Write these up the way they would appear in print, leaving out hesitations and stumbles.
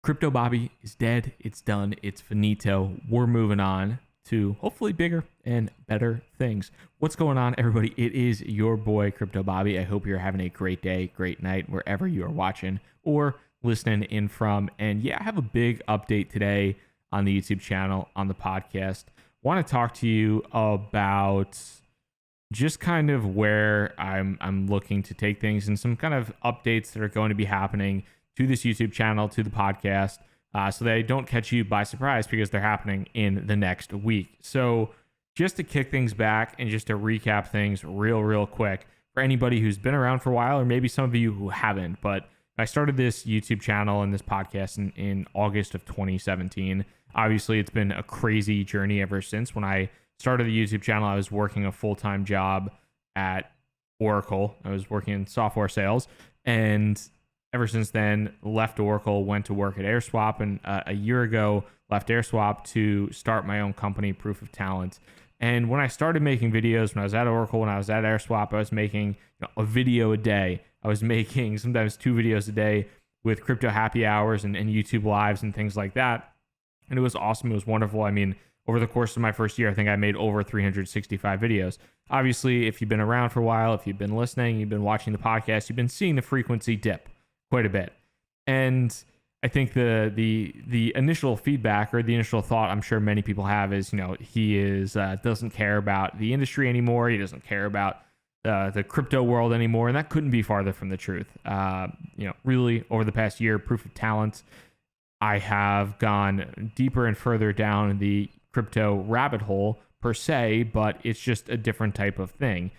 Crypto Bobby is dead. It's done. It's finito. We're moving on to hopefully bigger and better things. What's going on, everybody? It is your boy, Crypto Bobby. I hope you're having a great day, great night, wherever you are watching or listening in from. And yeah, I have a big update today on the YouTube channel, on the podcast. Want to talk to you about just kind of where I'm looking to take things and some kind of updates that are going to be happening to this YouTube channel, to the podcast, so they don't catch you by surprise because they're happening in the next week. So just to kick things back and just to recap things real quick for anybody who's been around for a while, or maybe some of you who haven't, but I started this YouTube channel and this podcast in August of 2017. Obviously, it's been a crazy journey ever since. When I started the YouTube channel, I was working a full-time job at Oracle. I was working in software sales, and ever since then, left Oracle, went to work at AirSwap, and a year ago, left AirSwap to start my own company, Proof of Talent. And when I started making videos, when I was at Oracle, when I was at AirSwap, I was making a video a day. I was making sometimes 2 videos a day with crypto happy hours and YouTube lives and things like that. And it was awesome. It was wonderful. I mean, over the course of my first year, I think I made over 365 videos. Obviously, if you've been around for a while, if you've been listening, you've been watching the podcast, you've been seeing the frequency dip quite a bit. And I think the initial feedback or the initial thought I'm sure many people have is, he doesn't care about the industry anymore. He doesn't care about the crypto world anymore. And that couldn't be farther from the truth. Really over the past year, Proof of Talent, I have gone deeper and further down the crypto rabbit hole per se, but it's just a different type of thing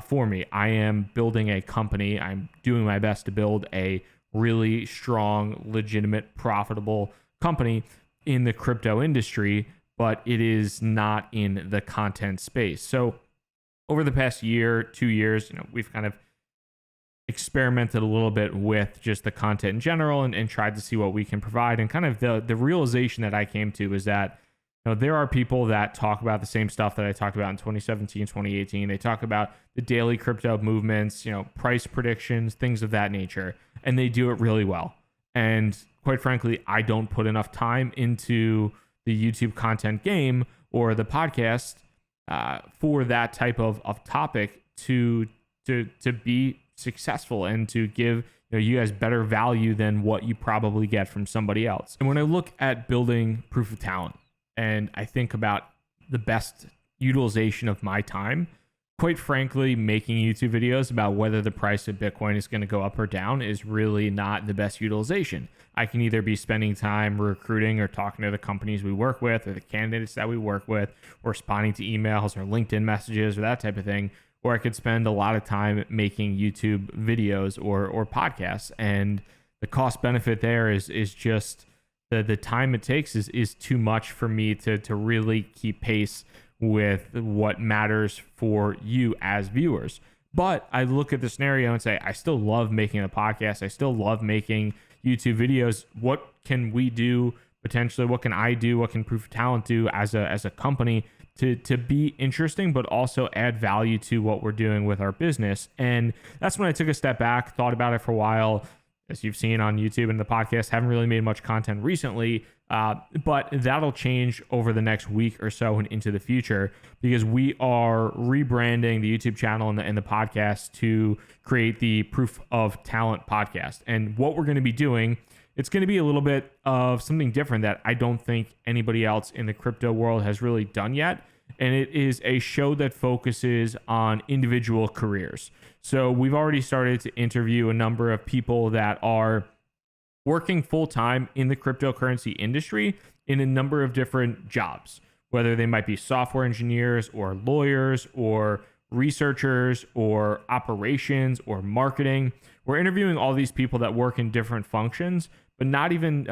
for me. I am building a company. I'm doing my best to build a really strong, legitimate, profitable company in the crypto industry, but it is not in the content space. So over the past year, 2 years, we've kind of experimented a little bit with just the content in general and tried to see what we can provide. And kind of the realization that I came to is that there are people that talk about the same stuff that I talked about in 2017, 2018. They talk about the daily crypto movements, price predictions, things of that nature, and they do it really well. And quite frankly, I don't put enough time into the YouTube content game or the podcast for that type of topic to be successful and to give you guys better value than what you probably get from somebody else. And when I look at building Proof of Talent, and I think about the best utilization of my time, quite frankly, making YouTube videos about whether the price of Bitcoin is going to go up or down is really not the best utilization. I can either be spending time recruiting or talking to the companies we work with or the candidates that we work with, or responding to emails or LinkedIn messages or that type of thing, or I could spend a lot of time making YouTube videos or podcasts. And the cost benefit there is just the time it takes is too much for me to really keep pace with what matters for you as viewers. But I look at the scenario and say, I still love making a podcast. I still love making YouTube videos. What can we do potentially? What can I do? What can Proof of Talent do as a company to be interesting, but also add value to what we're doing with our business? And that's when I took a step back, thought about it for a while. As you've seen on YouTube and the podcast, haven't really made much content recently, but that'll change over the next week or so and into the future, because we are rebranding the YouTube channel and the podcast to create the Proof of Talent podcast. And what we're going to be doing, it's going to be a little bit of something different that I don't think anybody else in the crypto world has really done yet. And it is a show that focuses on individual careers. So we've already started to interview a number of people that are working full-time in the cryptocurrency industry in a number of different jobs, whether they might be software engineers or lawyers or researchers or operations or marketing. We're interviewing all these people that work in different functions, but not even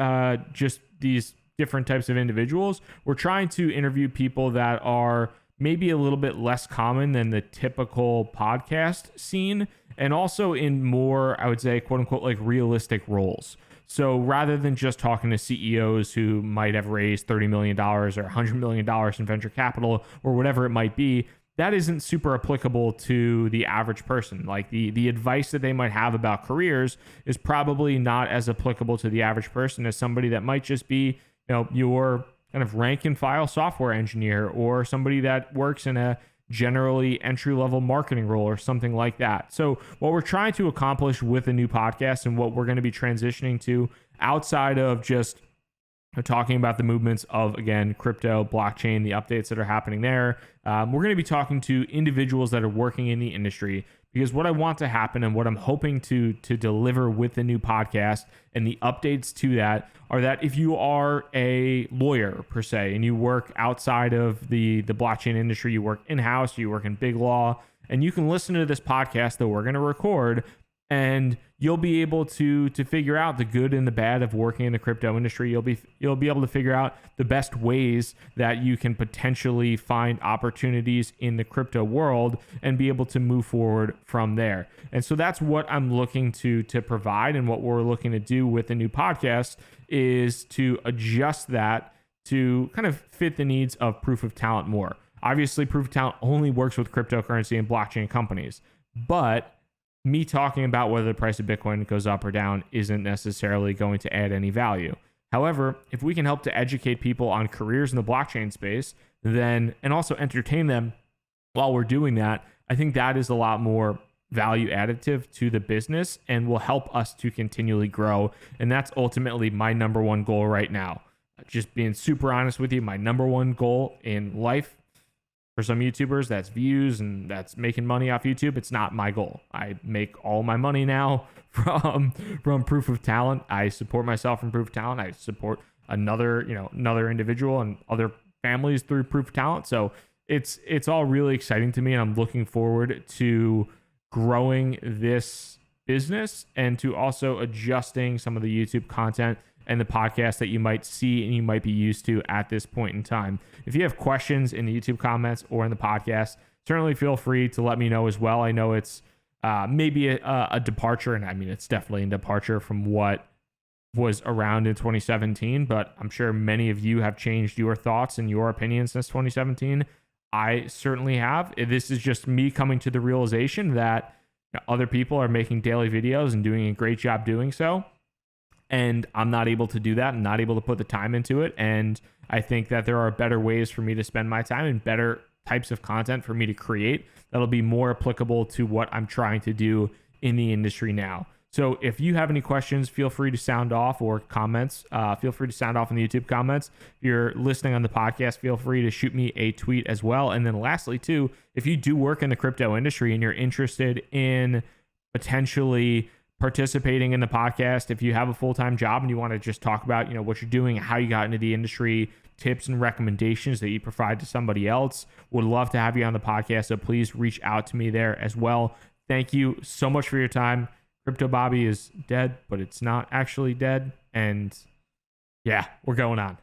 just these different types of individuals. We're trying to interview people that are maybe a little bit less common than the typical podcast scene, and also in more, I would say, quote unquote, like realistic roles. So rather than just talking to CEOs who might have raised $30 million or $100 million in venture capital or whatever it might be, that isn't super applicable to the average person. Like the advice that they might have about careers is probably not as applicable to the average person as somebody that might just be, your kind of rank and file software engineer, or somebody that works in a generally entry level marketing role or something like that. So what we're trying to accomplish with the new podcast, and what we're going to be transitioning to outside of just talking about the movements of, again, crypto, blockchain, the updates that are happening there. We're going to be talking to individuals that are working in the industry, because what I want to happen and what I'm hoping to deliver with the new podcast and the updates to that are that if you are a lawyer per se, and you work outside of the blockchain industry, you work in-house, you work in big law, and you can listen to this podcast that we're going to record, and you'll be able to figure out the good and the bad of working in the crypto industry. You'll be able to figure out the best ways that you can potentially find opportunities in the crypto world and be able to move forward from there. And so that's what I'm looking to provide, and what we're looking to do with the new podcast is to adjust that to kind of fit the needs of Proof of Talent more. Obviously, Proof of Talent only works with cryptocurrency and blockchain companies, but me talking about whether the price of Bitcoin goes up or down isn't necessarily going to add any value. However, if we can help to educate people on careers in the blockchain space, and also entertain them while we're doing that, I think that is a lot more value additive to the business and will help us to continually grow. And that's ultimately my number one goal right now. Just being super honest with you, my number one goal in life, for some YouTubers, that's views and that's making money off YouTube. It's not my goal. I make all my money now from Proof of Talent. I support myself from Proof of Talent. I support another individual and other families through Proof of Talent. So it's all really exciting to me, and I'm looking forward to growing this business and to also adjusting some of the YouTube content and the podcast that you might see and you might be used to at this point in time. If you have questions in the YouTube comments or in the podcast, certainly feel free to let me know as well. I know it's maybe a departure, and I mean, it's definitely a departure from what was around in 2017, but I'm sure many of you have changed your thoughts and your opinions since 2017. I certainly have. This is just me coming to the realization that other people are making daily videos and doing a great job doing so, and I'm not able to do that. I'm not able to put the time into it. And I think that there are better ways for me to spend my time and better types of content for me to create that'll be more applicable to what I'm trying to do in the industry now. So if you have any questions, feel free to sound off, or comments. Feel free to sound off in the YouTube comments. If you're listening on the podcast, feel free to shoot me a tweet as well. And then lastly, too, if you do work in the crypto industry and you're interested in potentially participating in the podcast, if you have a full-time job and you want to just talk about, what you're doing, how you got into the industry, tips and recommendations that you provide to somebody else, would love to have you on the podcast. So please reach out to me there as well. Thank you so much for your time. Crypto Bobby is dead, but it's not actually dead. And yeah, we're going on.